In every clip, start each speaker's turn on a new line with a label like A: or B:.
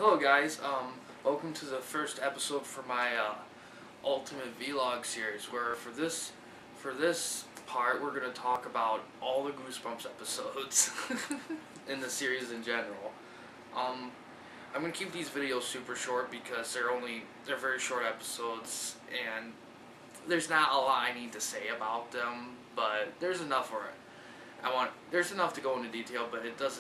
A: Hello guys, welcome to the first episode for my Ultimate Vlog series, where for this part we're going to talk about all the Goosebumps episodes in the series in general. I'm going to keep these videos super short because they're very short episodes and there's not a lot I need to say about them, but there's enough for it. There's enough to go into detail, but it's not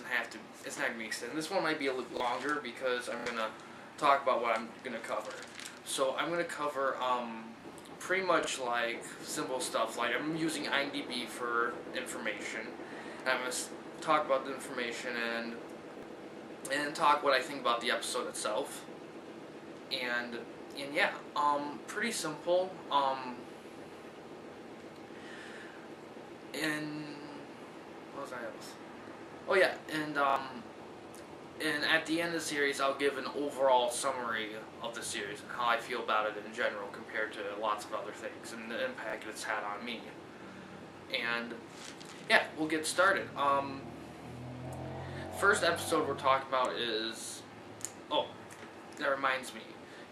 A: going to be extended. This one might be a little longer because I'm going to talk about what I'm going to cover. So I'm going to cover pretty much like simple stuff, like I'm using IMDb for information. I'm going to talk about the information and talk what I think about the episode itself. And yeah, pretty simple. What was I else? Oh yeah, and at the end of the series, I'll give an overall summary of the series and how I feel about it in general compared to lots of other things and the impact it's had on me. And yeah, we'll get started. First episode we're talking about is, that reminds me.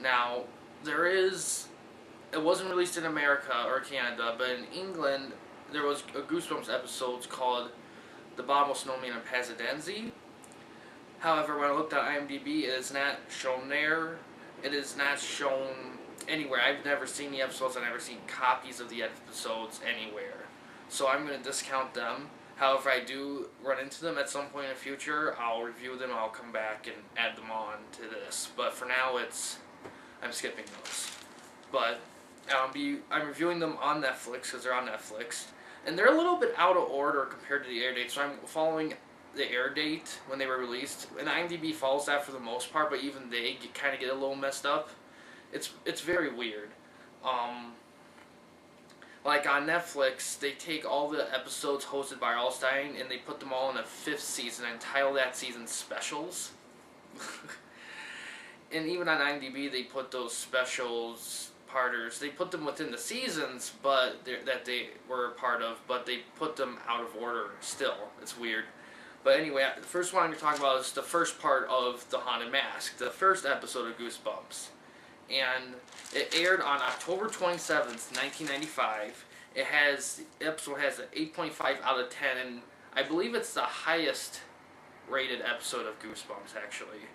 A: Now, it wasn't released in America or Canada, but in England there was a Goosebumps episode called The Bottomless Snowman in Pasadena. However, when I looked at IMDb, it is not shown there. It is not shown anywhere. I've never seen the episodes. I've never seen copies of the episodes anywhere. So I'm going to discount them. However, I do run into them at some point in the future. I'll review them. I'll come back and add them on to this. But for now, I'm skipping those. But I'm reviewing them on Netflix because they're on Netflix. And they're a little bit out of order compared to the air date, so I'm following the air date when they were released. And IMDb follows that for the most part, but even they kind of get a little messed up. It's very weird. Like on Netflix, they take all the episodes hosted by Allstein and they put them all in a 5th season and title that season Specials. And even on IMDb, they put those specials parters. They put them within the seasons, but that they were a part of, but they put them out of order still. It's weird. But anyway, the first one I'm going to talk about is the first part of The Haunted Mask, the first episode of Goosebumps. And it aired on October 27th, 1995. The episode has an 8.5 out of 10, and I believe it's the highest rated episode of Goosebumps, actually,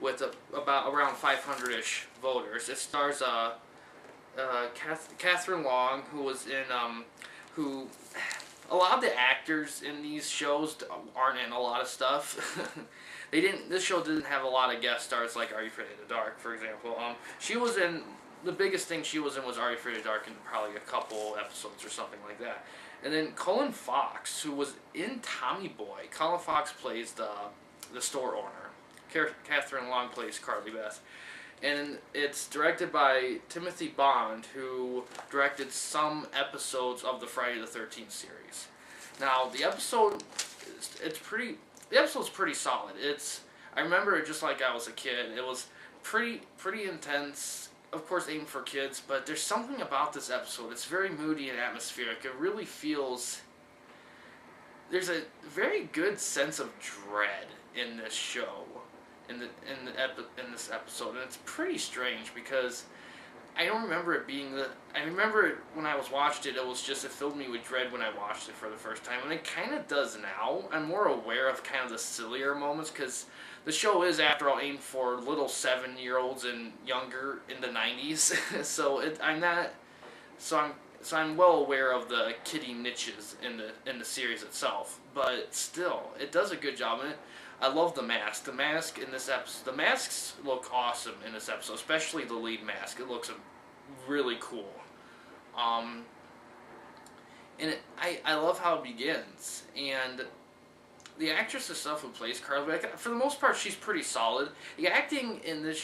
A: with about around 500-ish voters. It stars Catherine Long, who was in a lot of the actors in these shows aren't in a lot of stuff. This show didn't have a lot of guest stars like Are You Afraid of the Dark, for example. The biggest thing she was in was Are You Afraid of the Dark in probably a couple episodes or something like that. And then Colin Fox, who was in Tommy Boy. Colin Fox plays the store owner. Catherine Long plays Carly Beth. And it's directed by Timothy Bond, who directed some episodes of the Friday the 13th series. Now, the episode's pretty solid. I remember it just like I was a kid. It was pretty intense, of course aimed for kids, but there's something about this episode. It's very moody and atmospheric. It really feels... There's a very good sense of dread in this show. In this episode, and it's pretty strange because I don't remember it being I remember it when I watched it. It filled me with dread when I watched it for the first time, and it kind of does now. I'm more aware of kind of the sillier moments because the show is, after all, aimed for little 7-year-olds and younger in the 90s. I'm well aware of the kiddie niches in the series itself, but still, it does a good job in it. I love the mask. The mask in this episode, the masks look awesome in this episode, especially the lead mask. It looks really cool. And I love how it begins. And the actress herself who plays Carly, for the most part, she's pretty solid. The acting in this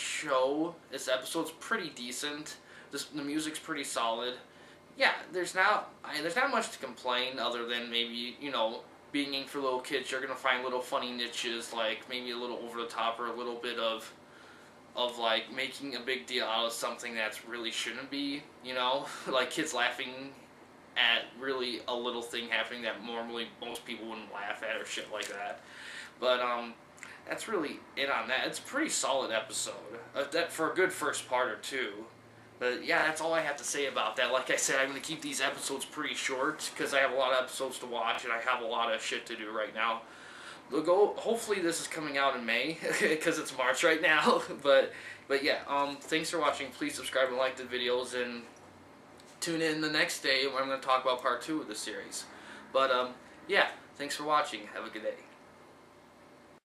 A: episode's pretty decent. The music's pretty solid. Yeah, there's not much to complain other than maybe, being aimed for little kids. You're gonna find little funny niches, like maybe a little over the top or a little bit of like making a big deal out of something that's really shouldn't be, like kids laughing at really a little thing happening that normally most people wouldn't laugh at or shit like that. But that's really it on that. It's a pretty solid episode. That for a good first part or two. But yeah, that's all I have to say about that. Like I said, I'm going to keep these episodes pretty short because I have a lot of episodes to watch and I have a lot of shit to do right now. Hopefully this is coming out in May because it's March right now. but yeah, thanks for watching. Please subscribe and like the videos and tune in the next day when I'm going to talk about part 2 of the series. But yeah, thanks for watching. Have a good day.